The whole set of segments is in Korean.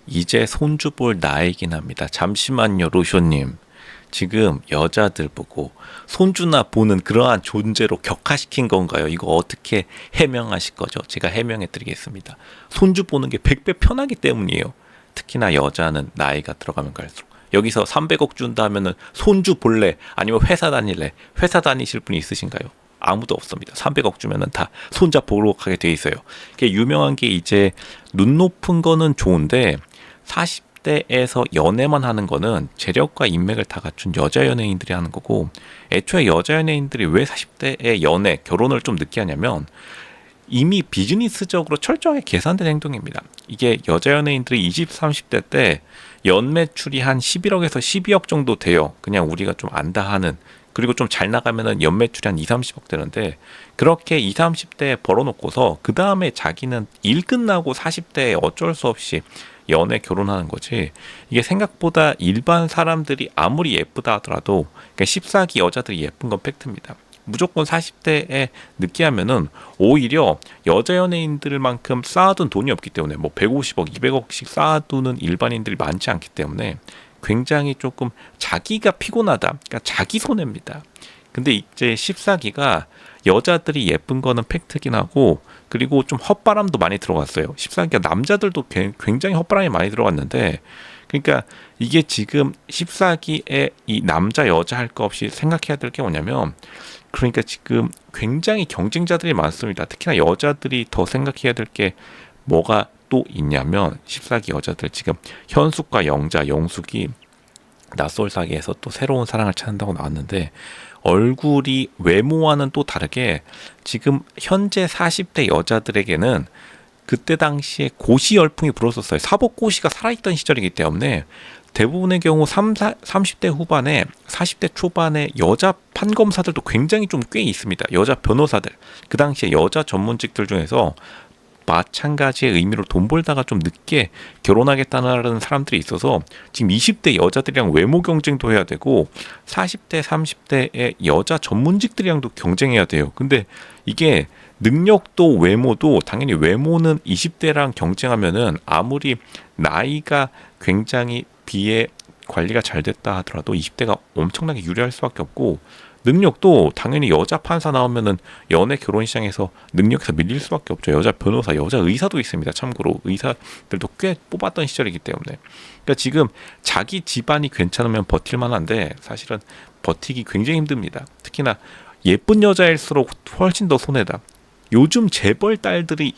이제 손주 볼 나이긴 합니다. 잠시만요, 로쇼님. 지금 여자들 보고 손주나 보는 그러한 존재로 격화시킨 건가요? 이거 어떻게 해명하실 거죠? 제가 해명해 드리겠습니다. 손주 보는 게 100배 편하기 때문이에요. 특히나 여자는 나이가 들어가면 갈수록. 여기서 300억 준다 하면은 손주 볼래? 아니면 회사 다닐래? 회사 다니실 분이 있으신가요? 아무도 없습니다. 300억 주면은 다 손자 보러 가게 돼 있어요. 그게 유명한 게 이제 눈 높은 거는 좋은데 40대에서 연애만 하는 거는 재력과 인맥을 다 갖춘 여자 연예인들이 하는 거고, 애초에 여자 연예인들이 왜 40대에 연애, 결혼을 좀 늦게 하냐면 이미 비즈니스적으로 철저하게 계산된 행동입니다. 이게 여자 연예인들이 20, 30대 때 연매출이 한 11억에서 12억 정도 돼요. 그냥 우리가 좀 안다 하는. 그리고 좀 잘 나가면은 연매출이 한 2, 30억 되는데, 그렇게 2, 30대에 벌어놓고서 그 다음에 자기는 일 끝나고 40대에 어쩔 수 없이 연애 결혼하는 거지. 이게 생각보다 일반 사람들이 아무리 예쁘다 하더라도, 그러니까 14기 여자들이 예쁜 건 팩트입니다. 무조건 40대에 늦게 하면은 오히려 여자 연예인들만큼 쌓아둔 돈이 없기 때문에, 뭐 150억, 200억씩 쌓아두는 일반인들이 많지 않기 때문에 굉장히 조금 자기가 피곤하다. 그러니까 자기 손해입니다. 근데 이제 14기가 여자들이 예쁜 거는 팩트긴 하고, 그리고 좀 헛바람도 많이 들어갔어요. 14기가 남자들도 굉장히 헛바람이 많이 들어갔는데, 그러니까 이게 지금 14기에 이 남자 여자 할 거 없이 생각해야 될 게 뭐냐면, 그러니까 지금 굉장히 경쟁자들이 많습니다. 특히나 여자들이 더 생각해야 될 게 뭐가 또 있냐면, 14기 여자들 지금 현숙과 영자, 영숙이 낯설 사기에서 또 새로운 사랑을 찾는다고 나왔는데, 얼굴이 외모와는 또 다르게 지금 현재 40대 여자들에게는 그때 당시에 고시 열풍이 불었었어요. 사법고시가 살아있던 시절이기 때문에 대부분의 경우 30대 후반에 40대 초반에 여자 판검사들도 굉장히 좀 꽤 있습니다. 여자 변호사들. 그 당시에 여자 전문직들 중에서 마찬가지의 의미로 돈 벌다가 좀 늦게 결혼하겠다는 사람들이 있어서 지금 20대 여자들이랑 외모 경쟁도 해야 되고 40대, 30대의 여자 전문직들이랑도 경쟁해야 돼요. 근데 이게 능력도 외모도, 당연히 외모는 20대랑 경쟁하면은 아무리 나이가 굉장히 비해 관리가 잘 됐다 하더라도 20대가 엄청나게 유리할 수밖에 없고, 능력도 당연히 여자 판사 나오면은 연애 결혼 시장에서 능력에서 밀릴 수밖에 없죠. 여자 변호사, 여자 의사도 있습니다. 참고로 의사들도 꽤 뽑았던 시절이기 때문에. 그러니까 지금 자기 집안이 괜찮으면 버틸만한데 사실은 버티기 굉장히 힘듭니다. 특히나 예쁜 여자일수록 훨씬 더 손해다. 요즘 재벌 딸들이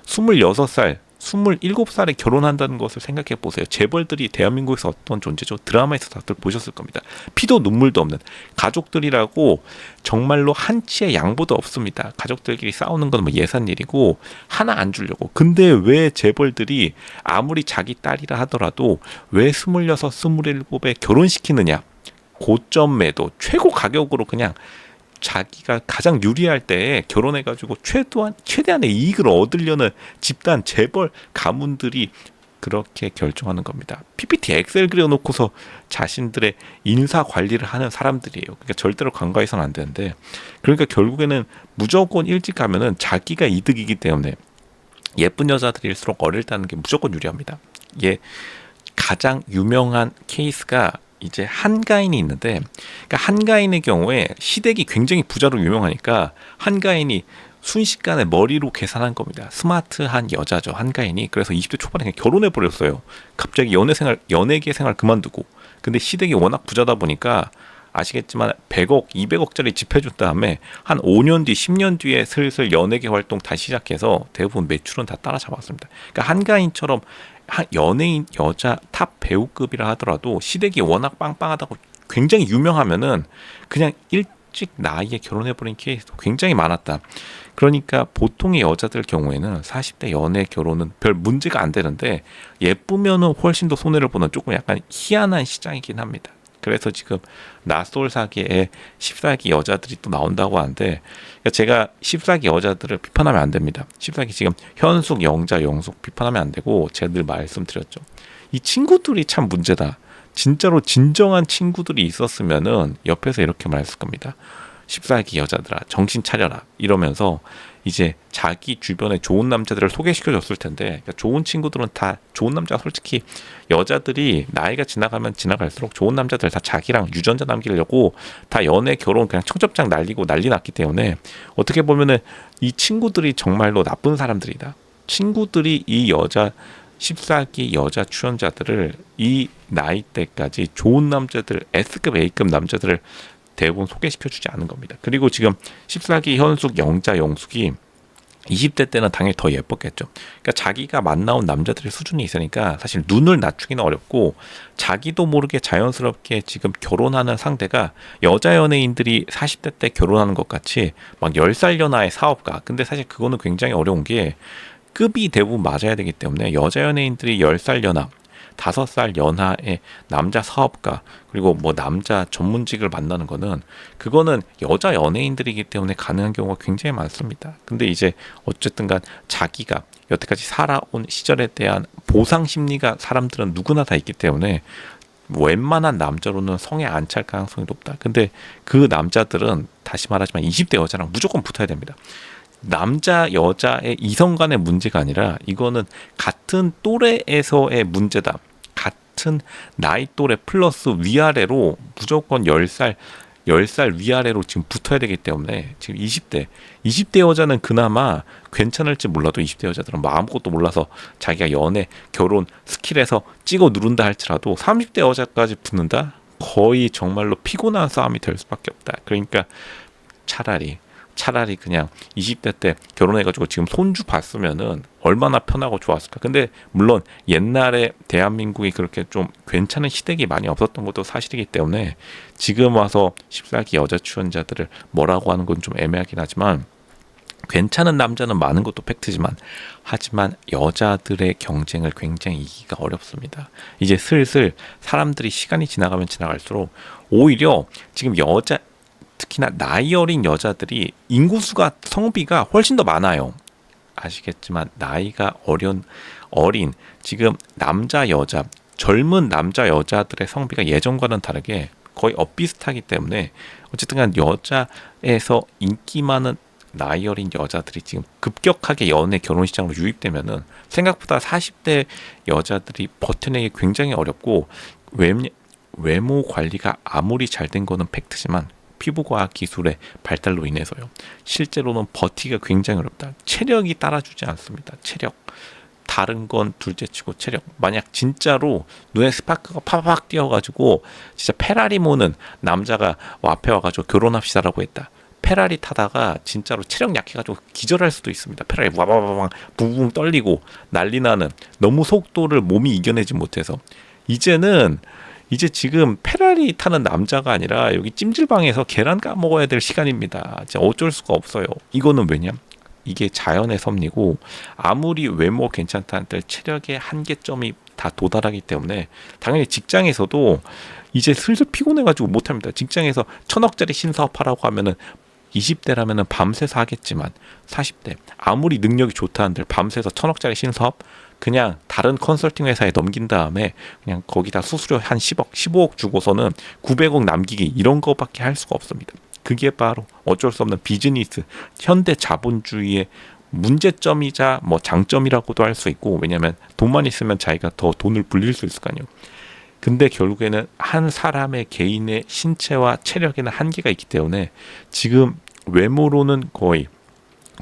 26살, 27살에 결혼한다는 것을 생각해 보세요. 재벌들이 대한민국에서 어떤 존재죠? 드라마에서 다들 보셨을 겁니다. 피도 눈물도 없는 가족들이라고 정말로 한치의 양보도 없습니다. 가족들끼리 싸우는 건 뭐 예산 일이고 하나 안 주려고. 근데 왜 재벌들이 아무리 자기 딸이라 하더라도 왜 26, 27에 결혼시키느냐? 고점 매도, 최고 가격으로 그냥 자기가 가장 유리할 때 결혼해가지고 최대한의 이익을 얻으려는 집단 재벌 가문들이 그렇게 결정하는 겁니다. PPT 엑셀 그려놓고서 자신들의 인사 관리를 하는 사람들이에요. 그러니까 절대로 간과해서는 안 되는데, 그러니까 결국에는 무조건 일찍 가면은 자기가 이득이기 때문에 예쁜 여자들일수록 어릴 때 하는 게 무조건 유리합니다. 이게 가장 유명한 케이스가 이제 한가인이 있는데, 그러니까 한가인의 경우에 시댁이 굉장히 부자로 유명하니까 한가인이 순식간에 머리로 계산한 겁니다. 스마트한 여자죠, 한가인이. 그래서 20대 초반에 그냥 결혼해 버렸어요. 갑자기 연예계 생활 그만두고. 근데 시댁이 워낙 부자다 보니까 아시겠지만 100억, 200억짜리 집 해준 다음에 한 5년 뒤, 10년 뒤에 슬슬 연예계 활동 다시 시작해서 대부분 매출은 다 따라잡았습니다. 그러니까 한가인처럼 연예인 여자 탑 배우급이라 하더라도 시댁이 워낙 빵빵하다고 굉장히 유명하면은 그냥 일찍 나이에 결혼해버린 케이스도 굉장히 많았다. 그러니까 보통의 여자들 경우에는 40대 연애 결혼은 별 문제가 안 되는데, 예쁘면은 훨씬 더 손해를 보는 조금 약간 희한한 시장이긴 합니다. 그래서 지금 낯설 사기에 14기 여자들이 또 나온다고 하는데, 그러니까 제가 14기 여자들을 비판하면 안 됩니다. 14기 지금 현숙, 영자, 영숙 비판하면 안 되고, 제가 늘 말씀드렸죠. 이 친구들이 참 문제다. 진짜로 진정한 친구들이 있었으면은 옆에서 이렇게 말했을 겁니다. 14기 여자들아 정신 차려라 이러면서 이제 자기 주변에 좋은 남자들을 소개시켜줬을 텐데, 그러니까 좋은 친구들은 다 좋은 남자가, 솔직히 여자들이 나이가 지나가면 지나갈수록 좋은 남자들 다 자기랑 유전자 남기려고 다 연애 결혼 그냥 청첩장 날리고 난리 났기 때문에 어떻게 보면은 이 친구들이 정말로 나쁜 사람들이다. 친구들이 이 여자 14기 여자 출연자들을 이 나이 때까지 좋은 남자들, S급 A급 남자들을 대부분 소개시켜주지 않은 겁니다. 그리고 지금 14기 현숙, 영자, 영숙이 20대 때는 당연히 더 예뻤겠죠. 그러니까 자기가 만나온 남자들의 수준이 있으니까 사실 눈을 낮추기는 어렵고, 자기도 모르게 자연스럽게 지금 결혼하는 상대가 여자 연예인들이 40대 때 결혼하는 것 같이 막 10살 연하의 사업가. 근데 사실 그거는 굉장히 어려운 게 급이 대부분 맞아야 되기 때문에 여자 연예인들이 10살 연하, 5살 연하의 남자 사업가, 그리고 뭐 남자 전문직을 만나는 거는, 그거는 여자 연예인들이기 때문에 가능한 경우가 굉장히 많습니다. 근데 이제 어쨌든 간 자기가 여태까지 살아온 시절에 대한 보상 심리가 사람들은 누구나 다 있기 때문에 웬만한 남자로는 성에 안 찰 가능성이 높다. 근데 그 남자들은 다시 말하지만 20대 여자랑 무조건 붙어야 됩니다. 남자 여자의 이성 간의 문제가 아니라 이거는 같은 또래에서의 문제다. 같은 나이 또래 플러스 위아래로 무조건 10살 위아래로 지금 붙어야 되기 때문에 지금 20대 여자는 그나마 괜찮을지 몰라도 20대 여자들은 뭐 아무것도 몰라서 자기가 연애, 결혼, 스킬에서 찍어 누른다 할지라도 30대 여자까지 붙는다? 거의 정말로 피곤한 싸움이 될 수밖에 없다. 그러니까 차라리 그냥 20대 때 결혼해가지고 지금 손주 봤으면은 얼마나 편하고 좋았을까. 근데 물론 옛날에 대한민국이 그렇게 좀 괜찮은 시댁이 많이 없었던 것도 사실이기 때문에 지금 와서 14기 여자 출연자들을 뭐라고 하는 건 좀 애매하긴 하지만, 괜찮은 남자는 많은 것도 팩트지만, 하지만 여자들의 경쟁을 굉장히 이기기가 어렵습니다. 이제 슬슬 사람들이 시간이 지나가면 지나갈수록 오히려 지금 특히나 나이 어린 여자들이 인구수가, 성비가 훨씬 더 많아요. 아시겠지만 나이가 어린 지금 남자 여자, 젊은 남자 여자들의 성비가 예전과는 다르게 거의 엇비슷하기 때문에 어쨌든 간 여자에서 인기 많은 나이 어린 여자들이 지금 급격하게 연애 결혼 시장으로 유입되면은 생각보다 40대 여자들이 버텨내기 굉장히 어렵고, 외모 관리가 아무리 잘 된 거는 팩트지만 피부과학 기술의 발달로 인해서요, 실제로는 버티기가 굉장히 어렵다. 체력이 따라주지 않습니다. 체력. 다른 건 둘째치고 체력. 만약 진짜로 눈에 스파크가 팍팍 띄어가지고 진짜 페라리 모는 남자가 앞에 와가지고 결혼합시다라고 했다. 페라리 타다가 진짜로 체력 약해가지고 기절할 수도 있습니다. 페라리 와바바방 붕붕 떨리고 난리 나는, 너무 속도를 몸이 이겨내지 못해서. 이제 지금 페라리 타는 남자가 아니라 여기 찜질방에서 계란 까먹어야 될 시간입니다. 진짜 어쩔 수가 없어요. 이거는 왜냐? 이게 자연의 섭리고, 아무리 외모 괜찮다 한들 체력의 한계점이 다 도달하기 때문에 당연히 직장에서도 이제 슬슬 피곤해가지고 못합니다. 직장에서 1,000억짜리 신사업하라고 하면은 20대라면은 밤새서 하겠지만, 40대 아무리 능력이 좋다 한들 밤새서 1,000억짜리 신사업 그냥 다른 컨설팅 회사에 넘긴 다음에 그냥 거기다 수수료 한 10억, 15억 주고서는 900억 남기기, 이런 거밖에 할 수가 없습니다. 그게 바로 어쩔 수 없는 비즈니스, 현대 자본주의의 문제점이자 뭐 장점이라고도 할 수 있고, 왜냐하면 돈만 있으면 자기가 더 돈을 불릴 수 있을 거 아니에요. 근데 결국에는 한 사람의 개인의 신체와 체력에는 한계가 있기 때문에 지금 외모로는 거의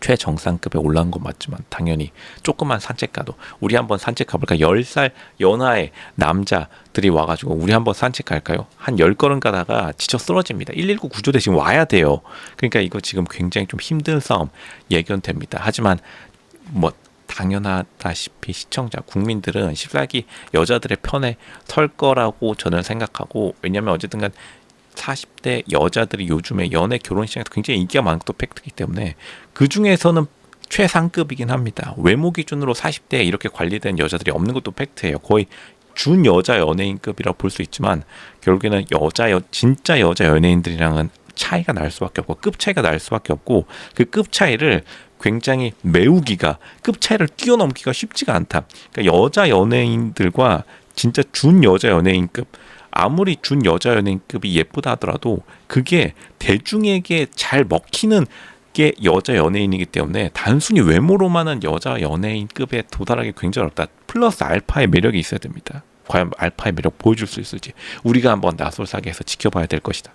최정상급에 올라온 건 맞지만, 당연히 조그만 산책 가도, 우리 한번 산책 가볼까? 10살 연하의 남자들이 와가지고 우리 한번 산책 갈까요? 한 10걸음 가다가 지쳐 쓰러집니다. 119 구조대 지금 와야 돼요. 그러니까 이거 지금 굉장히 좀 힘든 싸움 예견됩니다. 하지만 뭐 당연하다시피 시청자, 국민들은 14기 여자들의 편에 설 거라고 저는 생각하고, 왜냐면 어쨌든 간 40대 여자들이 요즘에 연애 결혼 시장에서 굉장히 인기가 많은 것도 팩트이기 때문에 그 중에서는 최상급이긴 합니다. 외모 기준으로 40대에 이렇게 관리된 여자들이 없는 것도 팩트예요. 거의 준 여자 연예인급이라고 볼 수 있지만, 결국에는 진짜 여자 연예인들이랑은 차이가 날 수밖에 없고, 급 차이가 날 수밖에 없고, 그 급 차이를 굉장히 급 차이를 뛰어넘기가 쉽지가 않다. 그러니까 여자 연예인들과 진짜 준 여자 연예인급, 아무리 준 여자 연예인급이 예쁘다 하더라도 그게 대중에게 잘 먹히는 게 여자 연예인이기 때문에 단순히 외모로만은 여자 연예인급에 도달하기 굉장히 어렵다. 플러스 알파의 매력이 있어야 됩니다. 과연 알파의 매력 보여줄 수 있을지 우리가 한번 나솔사계에서 지켜봐야 될 것이다.